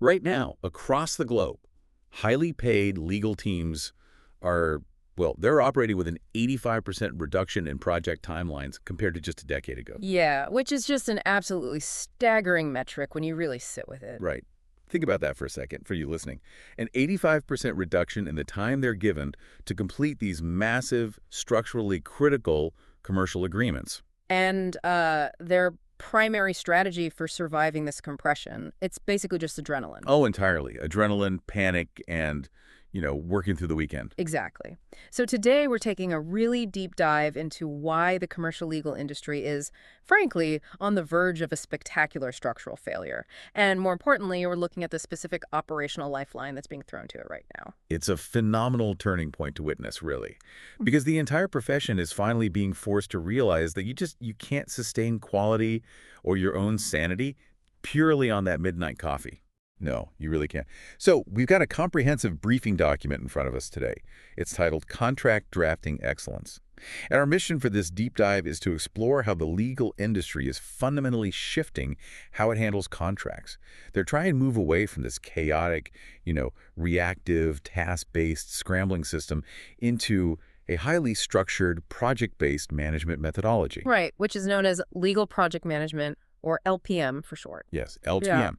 Right now, across the globe, highly paid legal teams are, well, they're operating with an 85% reduction in project timelines compared to just a decade ago. Yeah, which is just an absolutely staggering metric when you really sit with it. Right. Think about that for a second, for you listening. An 85% reduction in the time they're given to complete these massive, structurally critical commercial agreements. And their primary strategy for surviving this compression, it's basically just adrenaline. Oh, entirely. Adrenaline, panic, and, working through the weekend. Exactly. So today we're taking a really deep dive into why the commercial legal industry is, frankly, on the verge of a spectacular structural failure. And more importantly, we're looking at the specific operational lifeline that's being thrown to it right now. It's a phenomenal turning point to witness, really, because the entire profession is finally being forced to realize that you can't sustain quality or your own sanity purely on that midnight coffee. No, you really can't. So we've got a comprehensive briefing document in front of us today. It's titled Contract Drafting Excellence. And our mission for this deep dive is to explore how the legal industry is fundamentally shifting how it handles contracts. They're trying to move away from this chaotic, reactive, task-based scrambling system into a highly structured, project-based management methodology. Right, which is known as legal project management, or LPM for short. Yes, LPM. Yeah.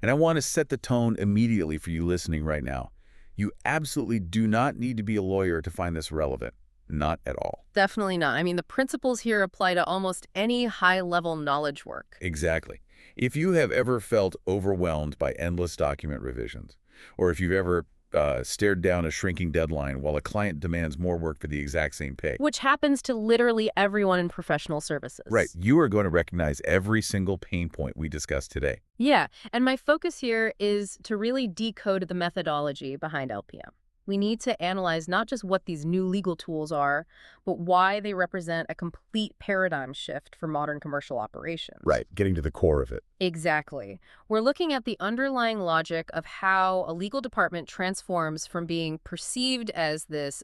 And I want to set the tone immediately for you listening right now. You absolutely do not need to be a lawyer to find this relevant. Not at all. Definitely not. I mean, the principles here apply to almost any high-level knowledge work. Exactly. If you have ever felt overwhelmed by endless document revisions, or if you've ever stared down a shrinking deadline while a client demands more work for the exact same pay. Which happens to literally everyone in professional services. Right. You are going to recognize every single pain point we discussed today. Yeah, and my focus here is to really decode the methodology behind LPM. We need to analyze not just what these new legal tools are, but why they represent a complete paradigm shift for modern commercial operations. Right, getting to the core of it. Exactly. We're looking at the underlying logic of how a legal department transforms from being perceived as this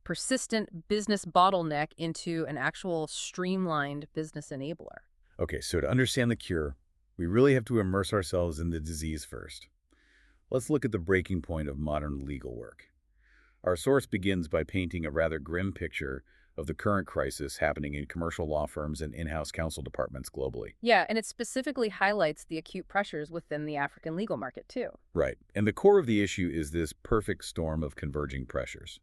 persistent business bottleneck into an actual streamlined business enabler. Okay, so to understand the cure, we really have to immerse ourselves in the disease first. Let's look at the breaking point of modern legal work. Our source begins by painting a rather grim picture of the current crisis happening in commercial law firms and in-house counsel departments globally. Yeah, and it specifically highlights the acute pressures within the African legal market, too. Right, and the core of the issue is this perfect storm of converging pressures.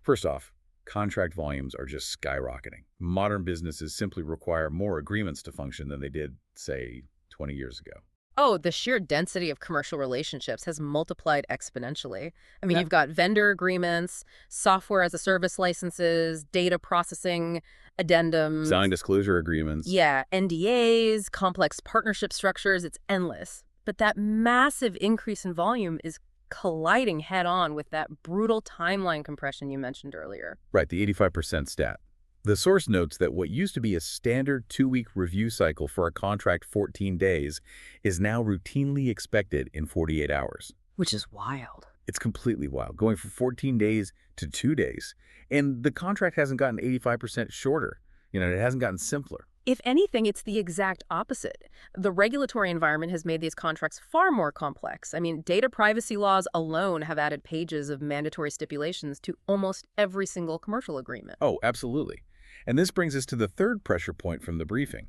First off, contract volumes are just skyrocketing. Modern businesses simply require more agreements to function than they did, say, 20 years ago. Oh, the sheer density of commercial relationships has multiplied exponentially. I mean, Yeah. you've got vendor agreements, software as a service licenses, data processing addendums. Signed disclosure agreements. Yeah, NDAs, complex partnership structures, it's endless. But that massive increase in volume is colliding head-on with that brutal timeline compression you mentioned earlier. Right, the 85% stat. The source notes that what used to be a standard 2-week review cycle for a contract 14 days is now routinely expected in 48 hours. Which is wild. It's completely wild, going from 14 days to 2 days. And the contract hasn't gotten 85% shorter. It hasn't gotten simpler. If anything, it's the exact opposite. The regulatory environment has made these contracts far more complex. I mean, data privacy laws alone have added pages of mandatory stipulations to almost every single commercial agreement. Oh, absolutely. And this brings us to the third pressure point from the briefing.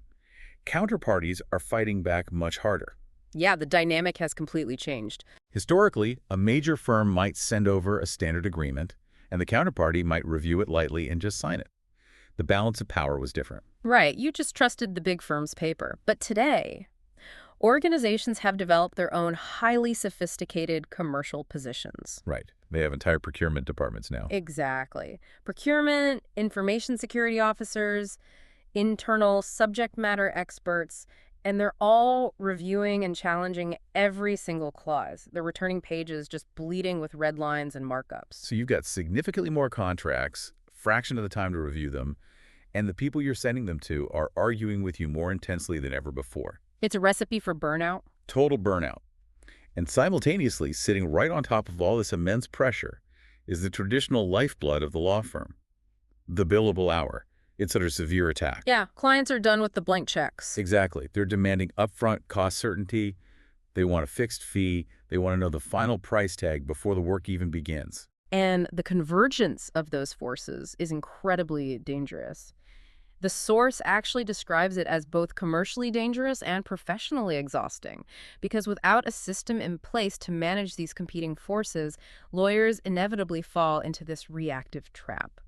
Counterparties are fighting back much harder. Yeah, the dynamic has completely changed. Historically, a major firm might send over a standard agreement, and the counterparty might review it lightly and just sign it. The balance of power was different. Right, you just trusted the big firm's paper. But today, organizations have developed their own highly sophisticated commercial positions. Right. They have entire procurement departments now. Exactly. Procurement, information security officers, internal subject matter experts, and they're all reviewing and challenging every single clause. They're returning pages just bleeding with red lines and markups. So you've got significantly more contracts, fraction of the time to review them, and the people you're sending them to are arguing with you more intensely than ever before. It's a recipe for burnout. Total burnout. And simultaneously, sitting right on top of all this immense pressure is the traditional lifeblood of the law firm, the billable hour. It's under severe attack. Yeah, clients are done with the blank checks. Exactly. They're demanding upfront cost certainty. They want a fixed fee. They want to know the final price tag before the work even begins. And the convergence of those forces is incredibly dangerous. The source actually describes it as both commercially dangerous and professionally exhausting, because without a system in place to manage these competing forces, lawyers inevitably fall into this reactive trap.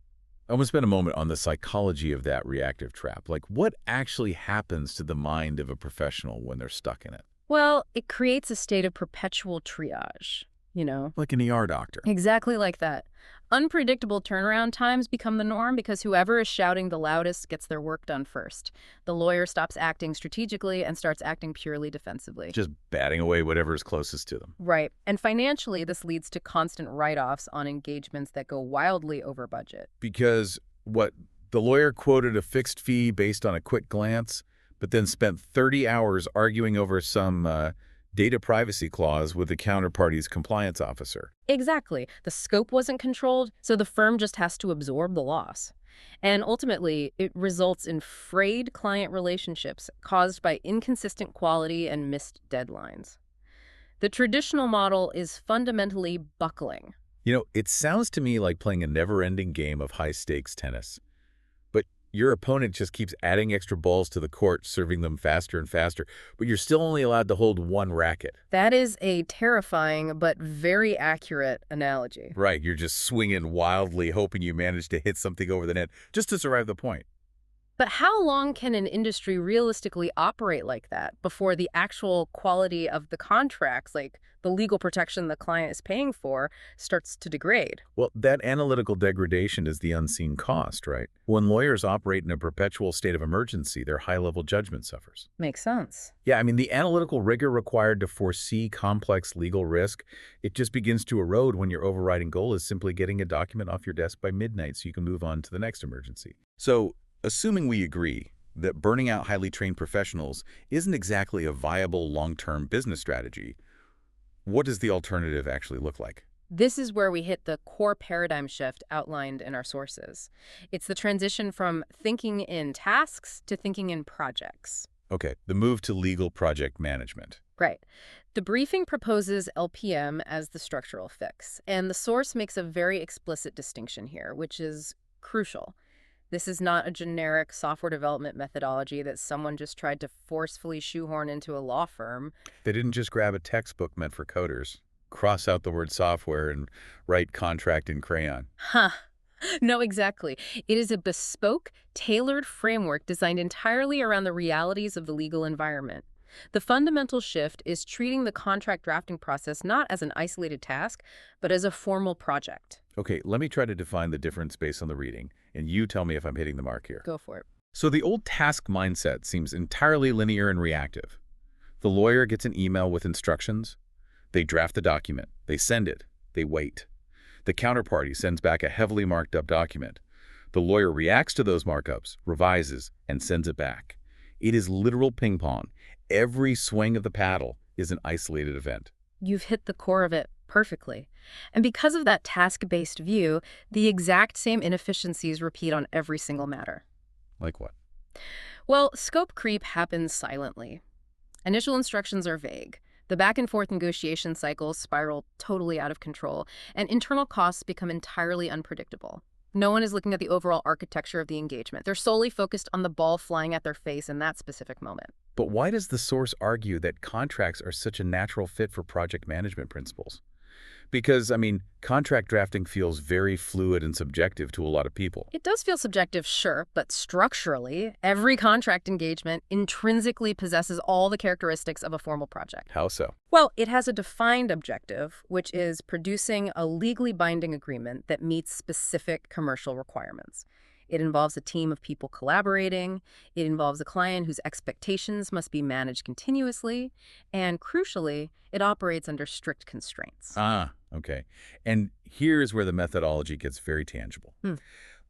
I want to spend a moment on the psychology of that reactive trap. Like, what actually happens to the mind of a professional when they're stuck in it? Well, it creates a state of perpetual triage, you know? Like an ER doctor. Exactly like that. Unpredictable turnaround times become the norm because whoever is shouting the loudest gets their work done first. The lawyer stops acting strategically and starts acting purely defensively. Just batting away whatever is closest to them. Right. And financially, this leads to constant write-offs on engagements that go wildly over budget. Because the lawyer quoted a fixed fee based on a quick glance, but then spent 30 hours arguing over some data privacy clause with the counterparty's compliance officer. Exactly. The scope wasn't controlled, so the firm just has to absorb the loss. And ultimately, it results in frayed client relationships caused by inconsistent quality and missed deadlines. The traditional model is fundamentally buckling. You know, it sounds to me like playing a never-ending game of high-stakes tennis. But your opponent just keeps adding extra balls to the court, serving them faster and faster, but you're still only allowed to hold one racket. That is a terrifying but very accurate analogy. Right, you're just swinging wildly, hoping you manage to hit something over the net just to survive the point. But how long can an industry realistically operate like that before the actual quality of the contracts, like the legal protection the client is paying for, starts to degrade? Well, that analytical degradation is the unseen cost, right? When lawyers operate in a perpetual state of emergency, their high-level judgment suffers. Makes sense. Yeah, I mean, the analytical rigor required to foresee complex legal risk, it just begins to erode when your overriding goal is simply getting a document off your desk by midnight so you can move on to the next emergency. So, assuming we agree that burning out highly trained professionals isn't exactly a viable long-term business strategy, what does the alternative actually look like? This is where we hit the core paradigm shift outlined in our sources. It's the transition from thinking in tasks to thinking in projects. Okay, the move to legal project management. Right. The briefing proposes LPM as the structural fix, and the source makes a very explicit distinction here, which is crucial. This is not a generic software development methodology that someone just tried to forcefully shoehorn into a law firm. They didn't just grab a textbook meant for coders, cross out the word software, and write contract in crayon. Huh. No, exactly. It is a bespoke, tailored framework designed entirely around the realities of the legal environment. The fundamental shift is treating the contract drafting process not as an isolated task, but as a formal project. Okay, let me try to define the difference based on the reading, and you tell me if I'm hitting the mark here. Go for it. So the old task mindset seems entirely linear and reactive. The lawyer gets an email with instructions. They draft the document. They send it. They wait. The counterparty sends back a heavily marked up document. The lawyer reacts to those markups, revises, and sends it back. It is literal ping pong. Every swing of the paddle is an isolated event. You've hit the core of it perfectly. And because of that task-based view, the exact same inefficiencies repeat on every single matter. Like what? Well, scope creep happens silently. Initial instructions are vague. The back-and-forth negotiation cycles spiral totally out of control, and internal costs become entirely unpredictable. No one is looking at the overall architecture of the engagement. They're solely focused on the ball flying at their face in that specific moment. But why does the source argue that contracts are such a natural fit for project management principles? Because, I mean, contract drafting feels very fluid and subjective to a lot of people. It does feel subjective, sure, but structurally, every contract engagement intrinsically possesses all the characteristics of a formal project. How so? Well, it has a defined objective, which is producing a legally binding agreement that meets specific commercial requirements. It involves a team of people collaborating. It involves a client whose expectations must be managed continuously. And crucially, it operates under strict constraints. Ah, okay. And here's where the methodology gets very tangible.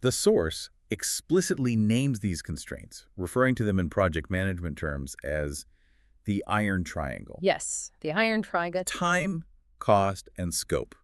The source explicitly names these constraints, referring to them in project management terms as the iron triangle. Yes, the iron triangle. Time, cost, and scope.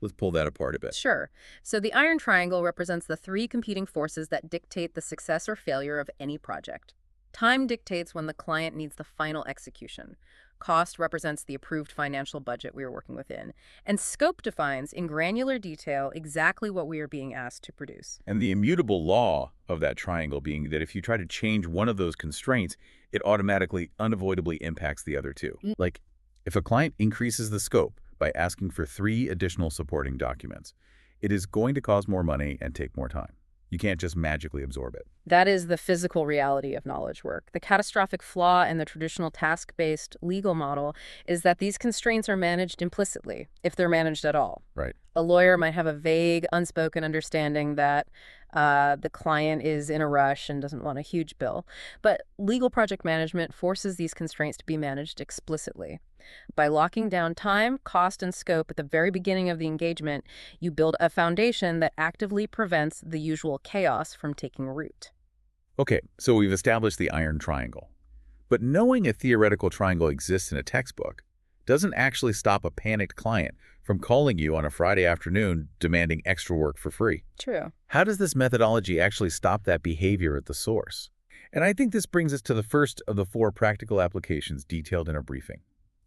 Let's pull that apart a bit. Sure. So the iron triangle represents the three competing forces that dictate the success or failure of any project. Time dictates when the client needs the final execution. Cost represents the approved financial budget we are working within. And scope defines in granular detail exactly what we are being asked to produce. And the immutable law of that triangle being that if you try to change one of those constraints, it automatically, unavoidably impacts the other two. Like, if a client increases the scope by asking for 3 additional supporting documents, it is going to cost more money and take more time. You can't just magically absorb it. That is the physical reality of knowledge work. The catastrophic flaw in the traditional task-based legal model is that these constraints are managed implicitly, if they're managed at all. Right. A lawyer might have a vague, unspoken understanding that the client is in a rush and doesn't want a huge bill. But legal project management forces these constraints to be managed explicitly. By locking down time, cost, and scope at the very beginning of the engagement, you build a foundation that actively prevents the usual chaos from taking root. Okay, so we've established the iron triangle. But knowing a theoretical triangle exists in a textbook doesn't actually stop a panicked client from calling you on a Friday afternoon demanding extra work for free. True. How does this methodology actually stop that behavior at the source? And I think this brings us to the first of the 4 practical applications detailed in our briefing: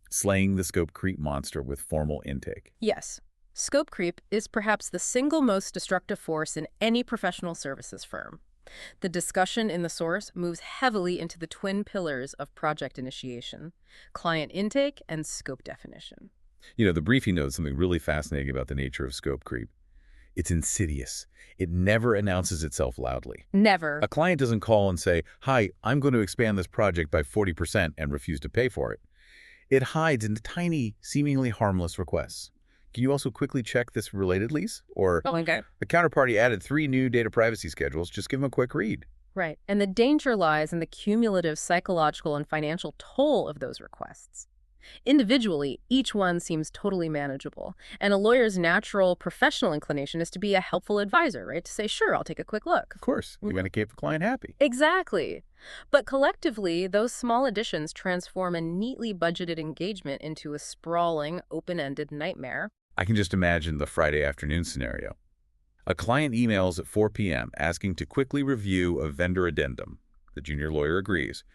slaying the scope creep monster with formal intake. Yes. Scope creep is perhaps the single most destructive force in any professional services firm. The discussion in the source moves heavily into the twin pillars of project initiation: client intake and scope definition. You know, the briefing notes something really fascinating about the nature of scope creep. It's insidious. It never announces itself loudly. Never. A client doesn't call and say, "Hi, I'm going to expand this project by 40% and refuse to pay for it." It hides in tiny, seemingly harmless requests. Can you also quickly check this relatedly? Or Okay. the counterparty added 3 new data privacy schedules, just give them a quick read. Right. And the danger lies in the cumulative psychological and financial toll of those requests. Individually, each one seems totally manageable, and a lawyer's natural professional inclination is to be a helpful advisor, right? To say, sure, I'll take a quick look. Of course, you're going to keep the client happy. Exactly. But collectively, those small additions transform a neatly budgeted engagement into a sprawling, open-ended nightmare. I can just imagine the Friday afternoon scenario. A client emails at 4 p.m. asking to quickly review a vendor addendum. The junior lawyer agrees,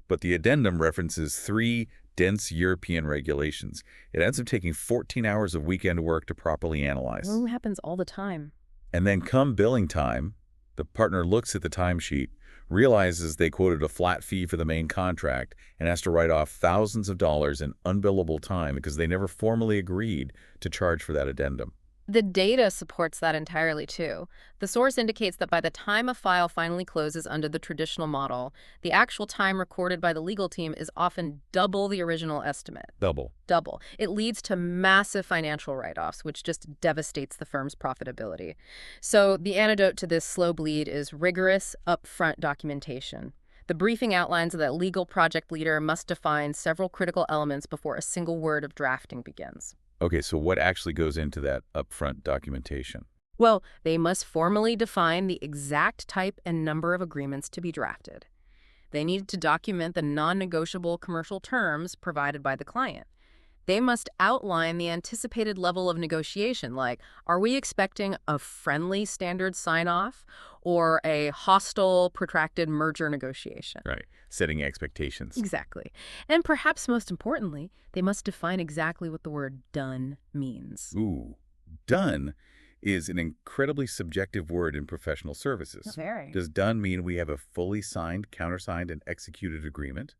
but the addendum references 3 dense European regulations. It ends up taking 14 hours of weekend work to properly analyze. Well, it happens all the time. And then come billing time, the partner looks at the timesheet, realizes they quoted a flat fee for the main contract, and has to write off thousands of dollars in unbillable time because they never formally agreed to charge for that addendum. The data supports that entirely, too. The source indicates that by the time a file finally closes under the traditional model, the actual time recorded by the legal team is often double the original estimate. Double. Double. It leads to massive financial write-offs, which just devastates the firm's profitability. So the antidote to this slow bleed is rigorous, upfront documentation. The briefing outlines that a legal project leader must define several critical elements before a single word of drafting begins. Okay, so what actually goes into that upfront documentation? Well, they must formally define the exact type and number of agreements to be drafted. They need to document the non-negotiable commercial terms provided by the client. They must outline the anticipated level of negotiation, like, are we expecting a friendly standard sign-off or a hostile, protracted merger negotiation? Right, setting expectations. Exactly. And perhaps most importantly, they must define exactly what the word done means. Ooh, done is an incredibly subjective word in professional services. Very. Does done mean we have a fully signed, countersigned, and executed agreement?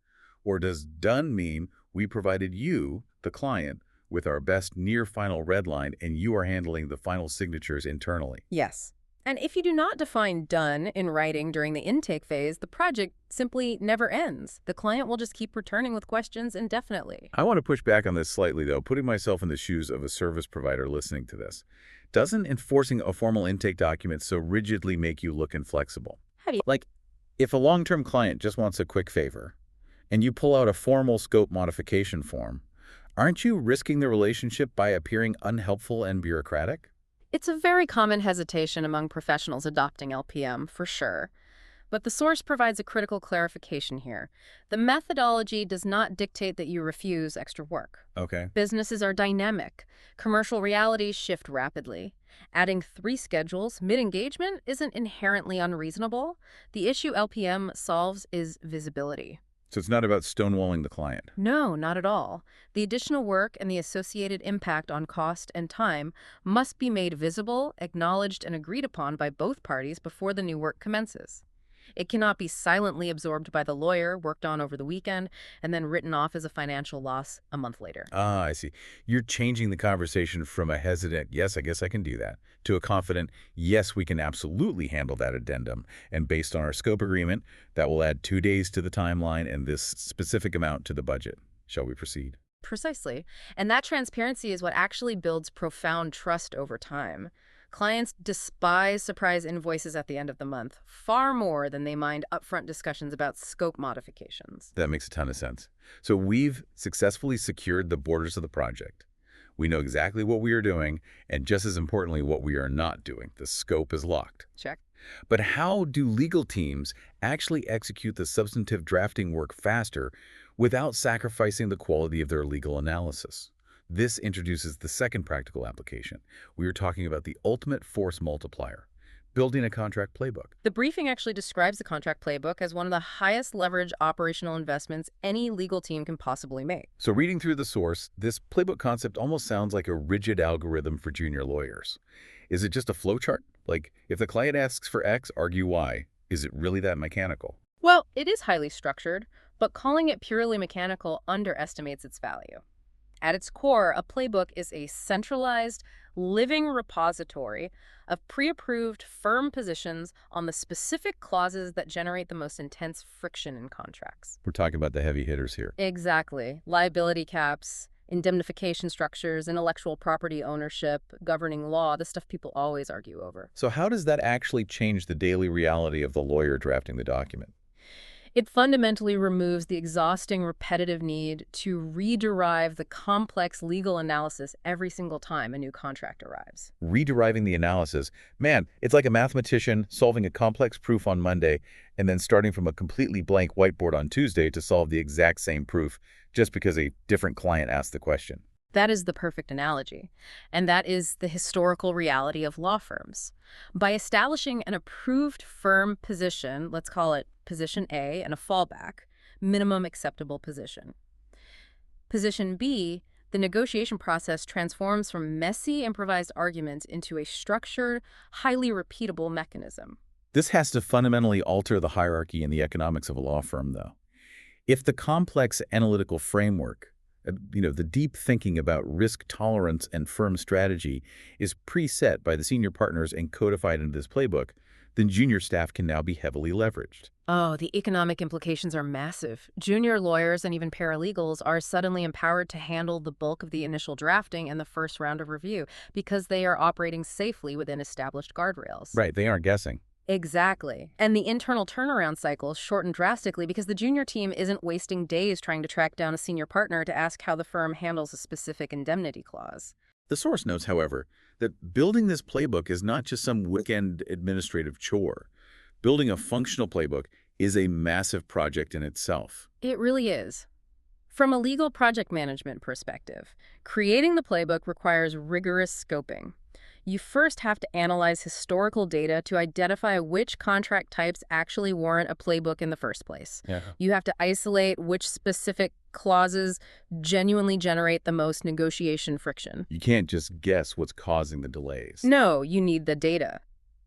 Or does done mean we provided you, the client, with our best near-final redline and you are handling the final signatures internally? Yes. And if you do not define done in writing during the intake phase, the project simply never ends. The client will just keep returning with questions indefinitely. I want to push back on this slightly, though, putting myself in the shoes of a service provider listening to this. Doesn't enforcing a formal intake document so rigidly make you look inflexible? How do you... Like, if a long-term client just wants a quick favor, and you pull out a formal scope modification form, aren't you risking the relationship by appearing unhelpful and bureaucratic? It's a very common hesitation among professionals adopting LPM, for sure. But the source provides a critical clarification here. The methodology does not dictate that you refuse extra work. Okay. Businesses are dynamic. Commercial realities shift rapidly. Adding 3 schedules mid-engagement isn't inherently unreasonable. The issue LPM solves is visibility. So it's not about stonewalling the client. No, not at all. The additional work and the associated impact on cost and time must be made visible, acknowledged, and agreed upon by both parties before the new work commences. It cannot be silently absorbed by the lawyer, worked on over the weekend, and then written off as a financial loss a month later. Ah, I see. You're changing the conversation from a hesitant, yes, I guess I can do that, to a confident, yes, we can absolutely handle that addendum. And based on our scope agreement, that will add 2 days to the timeline and this specific amount to the budget. Shall we proceed? Precisely. And that transparency is what actually builds profound trust over time. Clients despise surprise invoices at the end of the month, far more than they mind upfront discussions about scope modifications. That makes a ton of sense. So we've successfully secured the borders of the project. We know exactly what we are doing, and just as importantly, what we are not doing. The scope is locked. Check. But how do legal teams actually execute the substantive drafting work faster without sacrificing the quality of their legal analysis? This introduces the second practical application. We are talking about the ultimate force multiplier, building a contract playbook. The briefing actually describes the contract playbook as one of the highest leverage operational investments any legal team can possibly make. So reading through the source, this playbook concept almost sounds like a rigid algorithm for junior lawyers. Is it just a flowchart? Like, if the client asks for X, argue Y. Is it really that mechanical? Well, it is highly structured, but calling it purely mechanical underestimates its value. At its core, a playbook is a centralized, living repository of pre-approved firm positions on the specific clauses that generate the most intense friction in contracts. We're talking about the heavy hitters here. Exactly. Liability caps, indemnification structures, intellectual property ownership, governing law, the stuff people always argue over. So how does that actually change the daily reality of the lawyer drafting the document? It fundamentally removes the exhausting, repetitive need to rederive the complex legal analysis every single time a new contract arrives. Rederiving the analysis. Man, it's like a mathematician solving a complex proof on Monday and then starting from a completely blank whiteboard on Tuesday to solve the exact same proof just because a different client asked the question. That is the perfect analogy, and that is the historical reality of law firms. By establishing an approved firm position, let's call it position A, and a fallback, minimum acceptable position. Position B, the negotiation process transforms from messy improvised arguments into a structured, highly repeatable mechanism. This has to fundamentally alter the hierarchy and the economics of a law firm, though. If the complex analytical framework, the deep thinking about risk tolerance and firm strategy is preset by the senior partners and codified into this playbook, then junior staff can now be heavily leveraged. Oh, the economic implications are massive. Junior lawyers and even paralegals are suddenly empowered to handle the bulk of the initial drafting and the first round of review because they are operating safely within established guardrails. Right, they aren't guessing. Exactly. And the internal turnaround cycle shortened drastically because the junior team isn't wasting days trying to track down a senior partner to ask how the firm handles a specific indemnity clause. The source notes, however, that building this playbook is not just some weekend administrative chore. Building a functional playbook is a massive project in itself. It really is. From a legal project management perspective, creating the playbook requires rigorous scoping. You first have to analyze historical data to identify which contract types actually warrant a playbook in the first place. Yeah. You have to isolate which specific clauses genuinely generate the most negotiation friction. You can't just guess what's causing the delays. No, you need the data.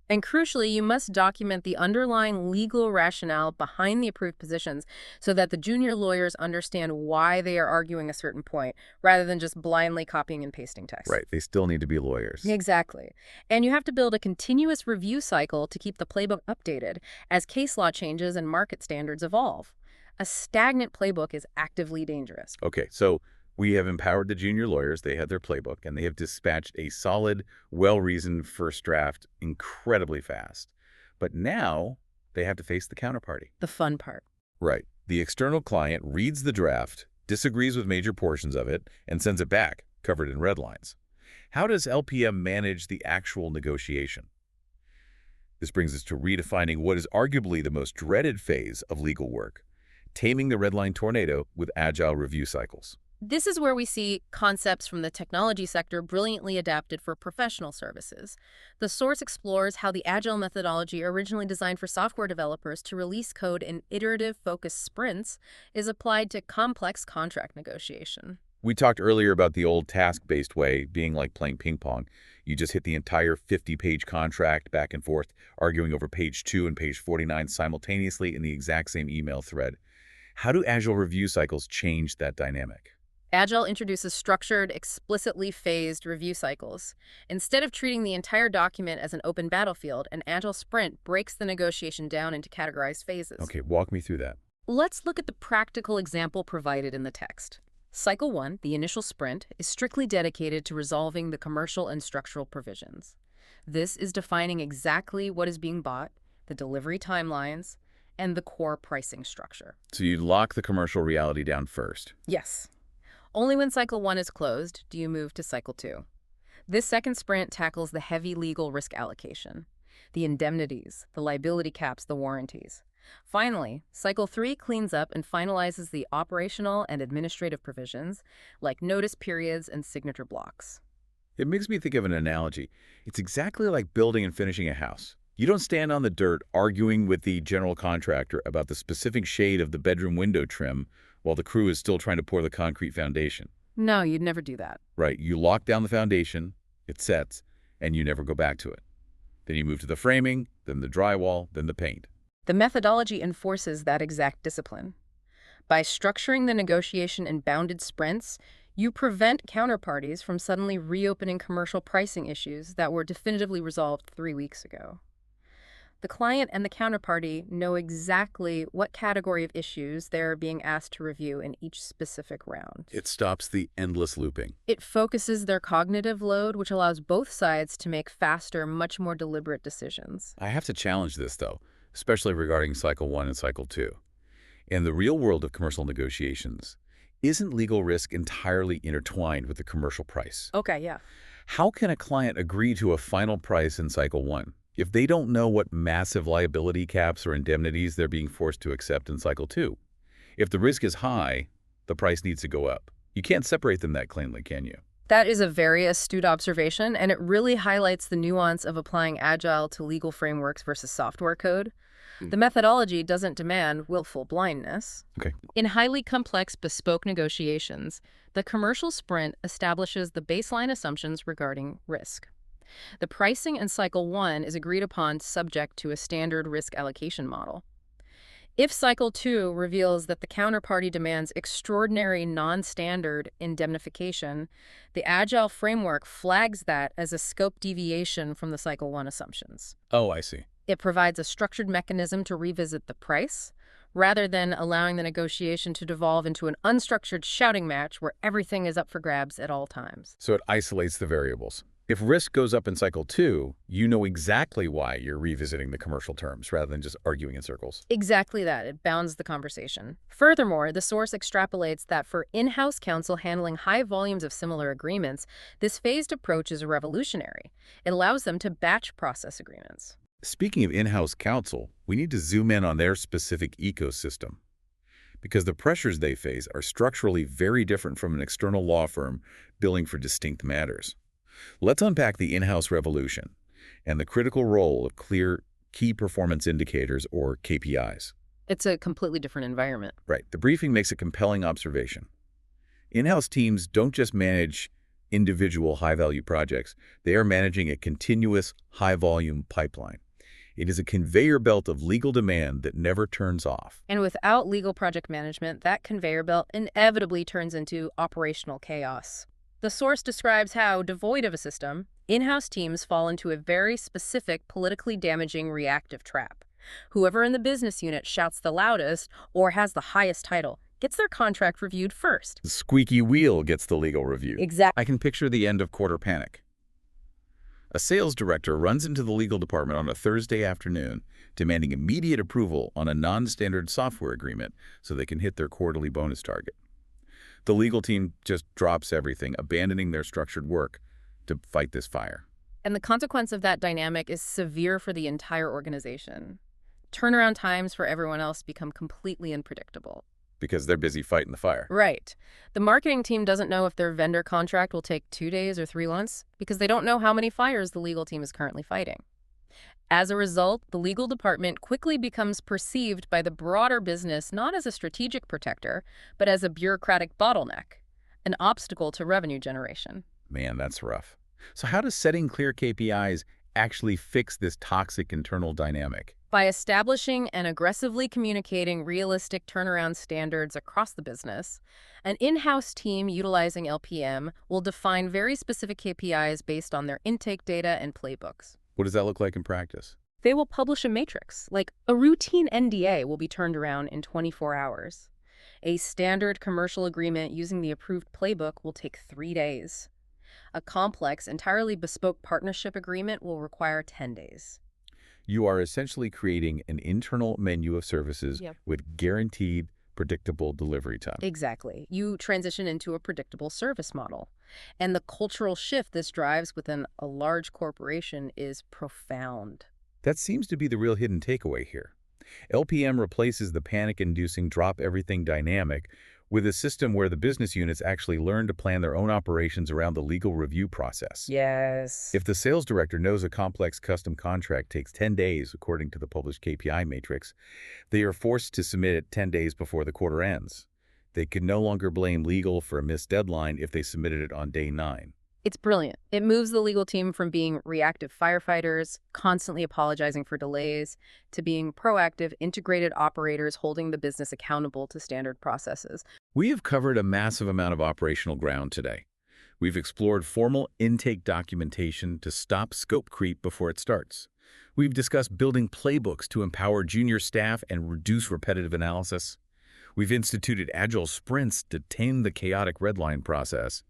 And crucially, you must document the underlying legal rationale behind the approved positions so that the junior lawyers understand why they are arguing a certain point, rather than just blindly copying and pasting text. Right, they still need to be lawyers. Exactly. And you have to build a continuous review cycle to keep the playbook updated as case law changes and market standards evolve. A stagnant playbook is actively dangerous. Okay, so we have empowered the junior lawyers, they had their playbook, and they have dispatched a solid, well-reasoned first draft incredibly fast. But now they have to face the counterparty. The fun part. Right. The external client reads the draft, disagrees with major portions of it, and sends it back, covered in red lines. How does LPM manage the actual negotiation? This brings us to redefining what is arguably the most dreaded phase of legal work, taming the red line tornado with Agile Review Cycles. This is where we see concepts from the technology sector brilliantly adapted for professional services. The source explores how the Agile methodology, originally designed for software developers to release code in iterative, focused sprints, is applied to complex contract negotiation. We talked earlier about the old task-based way being like playing ping pong. You just hit the entire 50-page contract back and forth, arguing over page 2 and page 49 simultaneously in the exact same email thread. How do Agile review cycles change that dynamic? Agile introduces structured, explicitly phased review cycles. Instead of treating the entire document as an open battlefield, an Agile sprint breaks the negotiation down into categorized phases. Okay, walk me through that. Let's look at the practical example provided in the text. Cycle 1, the initial sprint, is strictly dedicated to resolving the commercial and structural provisions. This is defining exactly what is being bought, the delivery timelines, and the core pricing structure. So you lock the commercial reality down first. Yes. Only when Cycle 1 is closed do you move to Cycle 2. This second sprint tackles the heavy legal risk allocation, the indemnities, the liability caps, the warranties. Finally, Cycle 3 cleans up and finalizes the operational and administrative provisions, like notice periods and signature blocks. It makes me think of an analogy. It's exactly like building and finishing a house. You don't stand on the dirt arguing with the general contractor about the specific shade of the bedroom window trim while the crew is still trying to pour the concrete foundation. No, you'd never do that. Right, you lock down the foundation, it sets, and you never go back to it. Then you move to the framing, then the drywall, then the paint. The methodology enforces that exact discipline. By structuring the negotiation in bounded sprints, you prevent counterparties from suddenly reopening commercial pricing issues that were definitively resolved 3 weeks ago. The client and the counterparty know exactly what category of issues they're being asked to review in each specific round. It stops the endless looping. It focuses their cognitive load, which allows both sides to make faster, much more deliberate decisions. I have to challenge this, though, especially regarding Cycle 1 and Cycle 2. In the real world of commercial negotiations, isn't legal risk entirely intertwined with the commercial price? Okay, yeah. How can a client agree to a final price in Cycle 1 if they don't know what massive liability caps or indemnities they're being forced to accept in Cycle 2? If the risk is high, the price needs to go up. You can't separate them that cleanly, can you? That is a very astute observation, and it really highlights the nuance of applying Agile to legal frameworks versus software code. The methodology doesn't demand willful blindness. Okay. In highly complex bespoke negotiations, the commercial sprint establishes the baseline assumptions regarding risk. The pricing in Cycle 1 is agreed upon subject to a standard risk allocation model. If Cycle 2 reveals that the counterparty demands extraordinary non-standard indemnification, the Agile framework flags that as a scope deviation from the Cycle 1 assumptions. Oh, I see. It provides a structured mechanism to revisit the price, rather than allowing the negotiation to devolve into an unstructured shouting match where everything is up for grabs at all times. So it isolates the variables. If risk goes up in Cycle 2, you know exactly why you're revisiting the commercial terms rather than just arguing in circles. Exactly that. It bounds the conversation. Furthermore, the source extrapolates that for in-house counsel handling high volumes of similar agreements, this phased approach is revolutionary. It allows them to batch process agreements. Speaking of in-house counsel, we need to zoom in on their specific ecosystem, because the pressures they face are structurally very different from an external law firm billing for distinct matters. Let's unpack the in-house revolution and the critical role of clear key performance indicators, or KPIs. It's a completely different environment. Right. The briefing makes a compelling observation. In-house teams don't just manage individual high-value projects. They are managing a continuous high-volume pipeline. It is a conveyor belt of legal demand that never turns off. And without legal project management, that conveyor belt inevitably turns into operational chaos. The source describes how, devoid of a system, in-house teams fall into a very specific, politically damaging reactive trap. Whoever in the business unit shouts the loudest or has the highest title gets their contract reviewed first. The squeaky wheel gets the legal review. Exactly. I can picture the end of Quarter Panic. A sales director runs into the legal department on a Thursday afternoon, demanding immediate approval on a non-standard software agreement so they can hit their quarterly bonus target. The legal team just drops everything, abandoning their structured work to fight this fire. And the consequence of that dynamic is severe for the entire organization. Turnaround times for everyone else become completely unpredictable. because they're busy fighting the fire. Right. The marketing team doesn't know if their vendor contract will take 2 days or 3 months because they don't know how many fires the legal team is currently fighting. As a result, the legal department quickly becomes perceived by the broader business not as a strategic protector, but as a bureaucratic bottleneck, an obstacle to revenue generation. Man, that's rough. So how does setting clear KPIs actually fix this toxic internal dynamic? By establishing and aggressively communicating realistic turnaround standards across the business, an in-house team utilizing LPM will define very specific KPIs based on their intake data and playbooks. What does that look like in practice? They will publish a matrix, like a routine NDA will be turned around in 24 hours. A standard commercial agreement using the approved playbook will take 3 days. A complex, entirely bespoke partnership agreement will require 10 days. You are essentially creating an internal menu of services Yep. with guaranteed, predictable delivery time. Exactly. You transition into a predictable service model. And the cultural shift this drives within a large corporation is profound. That seems to be the real hidden takeaway here. LPM replaces the panic-inducing drop-everything dynamic with a system where the business units actually learn to plan their own operations around the legal review process. Yes. If the sales director knows a complex custom contract takes 10 days according to the published KPI matrix, they are forced to submit it 10 days before the quarter ends. They can no longer blame legal for a missed deadline if they submitted it on day 9. It's brilliant. It moves the legal team from being reactive firefighters, constantly apologizing for delays, to being proactive, integrated operators holding the business accountable to standard processes. We have covered a massive amount of operational ground today. We've explored formal intake documentation to stop scope creep before it starts. We've discussed building playbooks to empower junior staff and reduce repetitive analysis. We've instituted agile sprints to tame the chaotic redline process.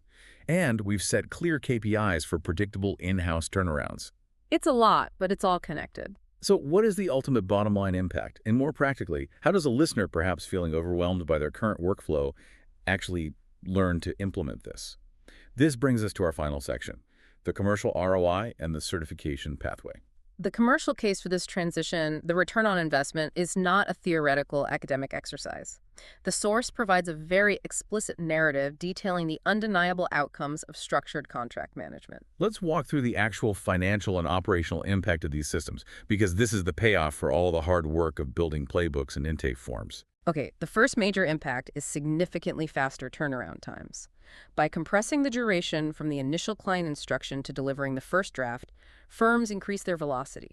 And we've set clear KPIs for predictable in-house turnarounds. It's a lot, but it's all connected. So what is the ultimate bottom line impact? And more practically, how does a listener perhaps feeling overwhelmed by their current workflow actually learn to implement this? This brings us to our final section, the commercial ROI and the certification pathway. The commercial case for this transition, the return on investment, is not a theoretical academic exercise. The source provides a very explicit narrative detailing the undeniable outcomes of structured contract management. Let's walk through the actual financial and operational impact of these systems, because this is the payoff for all the hard work of building playbooks and intake forms. Okay, the first major impact is significantly faster turnaround times. By compressing the duration from the initial client instruction to delivering the first draft, firms increase their velocity.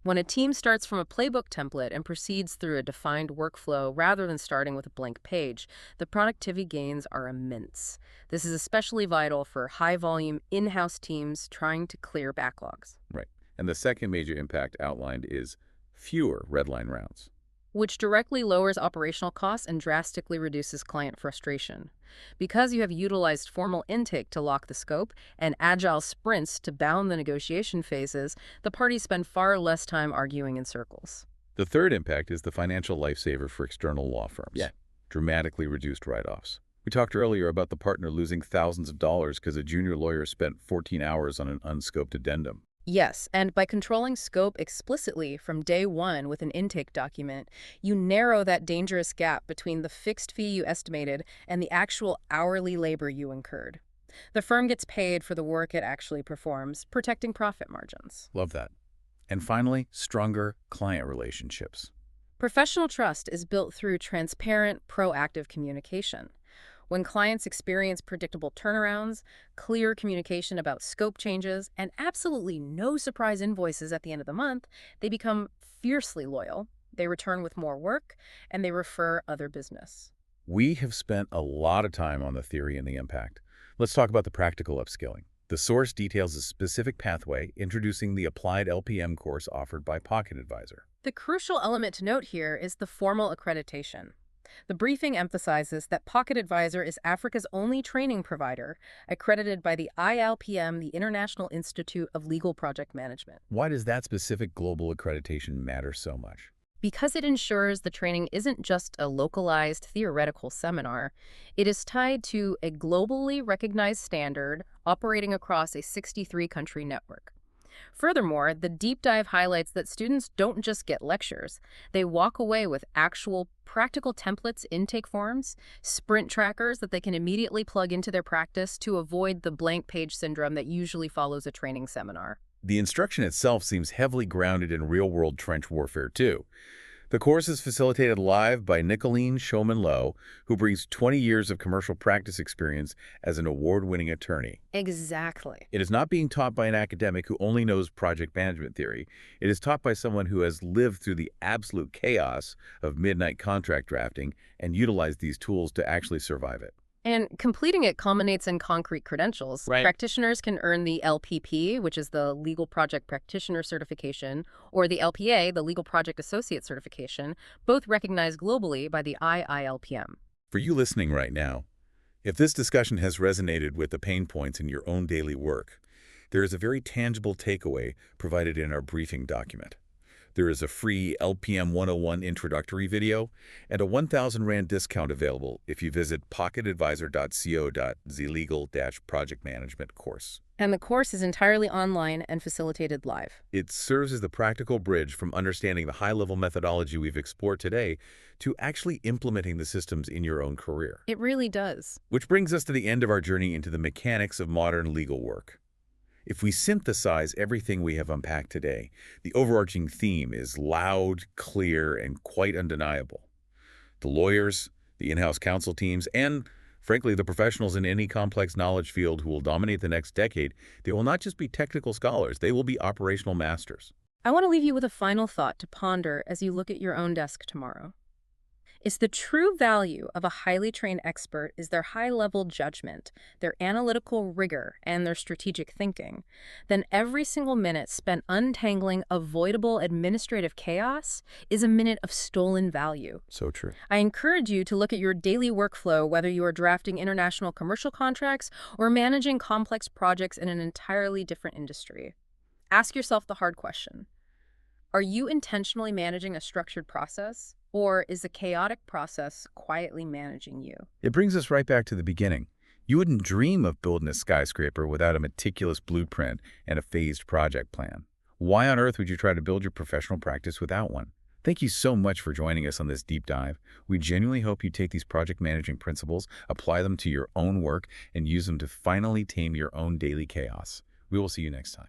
When a team starts from a playbook template and proceeds through a defined workflow rather than starting with a blank page, the productivity gains are immense. This is especially vital for high-volume in-house teams trying to clear backlogs. Right. And the second major impact outlined is fewer redline rounds, which directly lowers operational costs and drastically reduces client frustration. Because you have utilized formal intake to lock the scope and agile sprints to bound the negotiation phases, the parties spend far less time arguing in circles. The third impact is the financial lifesaver for external law firms. Yeah. Dramatically reduced write-offs. We talked earlier about the partner losing thousands of dollars because a junior lawyer spent 14 hours on an unscoped addendum. Yes, and by controlling scope explicitly from day one with an intake document, you narrow that dangerous gap between the fixed fee you estimated and the actual hourly labor you incurred. The firm gets paid for the work it actually performs, protecting profit margins. Love that. And finally, stronger client relationships. Professional trust is built through transparent, proactive communication. When clients experience predictable turnarounds, clear communication about scope changes, and absolutely no surprise invoices at the end of the month, they become fiercely loyal, they return with more work, and they refer other business. We have spent a lot of time on the theory and the impact. Let's talk about the practical upskilling. The source details a specific pathway introducing the applied LPM course offered by Pocket Advisor. The crucial element to note here is the formal accreditation. The briefing emphasizes that Pocket Advisor is Africa's only training provider accredited by the ILPM, the International Institute of Legal Project Management. Why does that specific global accreditation matter so much? Because it ensures the training isn't just a localized theoretical seminar, it is tied to a globally recognized standard operating across a 63-country network. Furthermore, the deep dive highlights that students don't just get lectures. They walk away with actual practical templates, intake forms, sprint trackers that they can immediately plug into their practice to avoid the blank page syndrome that usually follows a training seminar. The instruction itself seems heavily grounded in real-world trench warfare, too. The course is facilitated live by Nicolene Showman-Lowe, who brings 20 years of commercial practice experience as an award-winning attorney. Exactly. It is not being taught by an academic who only knows project management theory. It is taught by someone who has lived through the absolute chaos of midnight contract drafting and utilized these tools to actually survive it. And completing it culminates in concrete credentials. Right. Practitioners can earn the LPP, which is the Legal Project Practitioner Certification, or the LPA, the Legal Project Associate Certification, both recognized globally by the IILPM. For you listening right now, if this discussion has resonated with the pain points in your own daily work, there is a very tangible takeaway provided in our briefing document. There is a free LPM 101 introductory video and a 1,000 Rand discount available if you visit pocketadvisor.co.zlegal-project management course. And the course is entirely online and facilitated live. It serves as the practical bridge from understanding the high-level methodology we've explored today to actually implementing the systems in your own career. It really does. Which brings us to the end of our journey into the mechanics of modern legal work. If we synthesize everything we have unpacked today, the overarching theme is loud, clear, and quite undeniable. The lawyers, the in-house counsel teams, and, frankly, the professionals in any complex knowledge field who will dominate the next decade, they will not just be technical scholars, they will be operational masters. I want to leave you with a final thought to ponder as you look at your own desk tomorrow. Is the true value of a highly trained expert is their high-level judgment, their analytical rigor, and their strategic thinking. Then every single minute spent untangling avoidable administrative chaos is a minute of stolen value. So true. I encourage you to look at your daily workflow, whether you are drafting international commercial contracts or managing complex projects in an entirely different industry. Ask yourself the hard question. Are you intentionally managing a structured process? Or is the chaotic process quietly managing you? It brings us right back to the beginning. You wouldn't dream of building a skyscraper without a meticulous blueprint and a phased project plan. Why on earth would you try to build your professional practice without one? Thank you so much for joining us on this deep dive. We genuinely hope you take these project managing principles, apply them to your own work, and use them to finally tame your own daily chaos. We will see you next time.